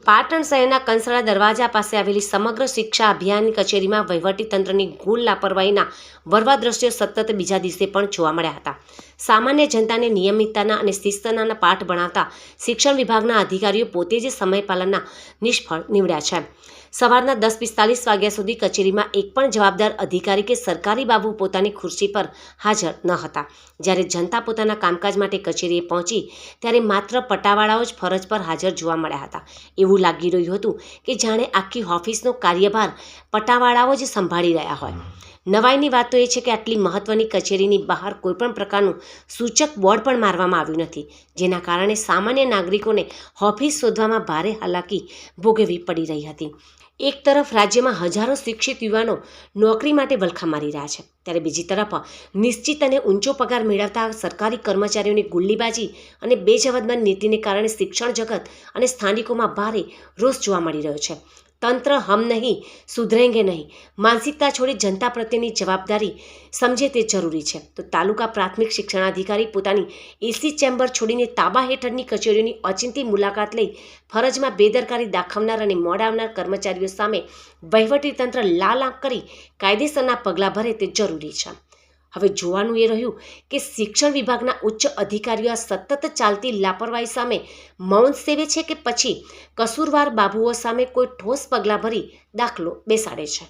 પાટણ શહેરના કંસળા દરવાજા પાસે આવેલી સમગ્ર શિક્ષા અભિયાન કચેરીમાં વહીવટીતંત્રની ગૂઢ લાપરવાહીના વરવા દ્રશ્યો સતત બીજા દિવસે પણ જોવા મળ્યા હતા. સામાન્ય જનતાને નિયમિતતાના અને શિસ્તના પાઠ ભણાવતા શિક્ષણ વિભાગના અધિકારીઓ પોતે જ સમયપાલનના નિષ્ફળ નીવડ્યા છે. સવારના 10:45 વાગ્યા સુધી કચેરીમાં એક પણ જવાબદાર અધિકારી કે સરકારી બાબુ પોતાની ખુરશી પર હાજર ન હતા. જ્યારે જનતા પોતાના કામકાજ માટે કચેરીએ પહોંચી ત્યારે માત્ર પટાવાળાઓ જ ફરજ પર હાજર જોવા મળ્યા હતા. એવું લાગી રહ્યું હતું કે જાણે આખી ઓફિસનો કાર્યભાર પટાવાળાઓ જ સંભાળી રહ્યા હોય. નવાઈની વાત તો એ છે કે આટલી મહત્વની કચેરીની બહાર કોઈપણ પ્રકારનું સૂચક બોર્ડ પણ મારવામાં આવ્યું નથી, જેના કારણે સામાન્ય નાગરિકોને ઓફિસ શોધવામાં ભારે હાલાકી ભોગવવી પડી રહી હતી. એક તરફ રાજ્યમાં હજારો શિક્ષિત યુવાનો નોકરી માટે વલખા મારી રહ્યા છે, ત્યારે બીજી તરફ નિશ્ચિત અને ઊંચો પગાર મેળવતા સરકારી કર્મચારીઓની ગુલ્લીબાજી અને બેજવાબદાર નીતિને કારણે શિક્ષણ જગત અને સ્થાનિકોમાં ભારે રોષ જોવા મળી રહ્યો છે. તંત્ર હમ નહીં સુધરેંગે નહીં માનસિકતા છોડી જનતા પ્રત્યેની જવાબદારી સમજે તે જરૂરી છે. તો તાલુકા પ્રાથમિક શિક્ષણાધિકારી પોતાની એસી ચેમ્બર છોડીને તાબા હેઠળની કચેરીઓની ઓચિંતી મુલાકાત લઈ ફરજમાં બેદરકારી દાખવનાર અને મોડા આવનાર કર્મચારીઓ સામે વહીવટીતંત્ર લાલ આંખ કરી કાયદેસરના પગલાં ભરે તે જરૂરી છે. હવે જોવાનું એ રહ્યું કે શિક્ષણ વિભાગના ઉચ્ચ અધિકારીઓ આ સતત ચાલતી લાપરવાહી સામે મૌન સેવે છે કે પછી કસૂરવાર બાબુઓ સામે કોઈ ઠોસ પગલાં ભરી દાખલો બેસાડે છે.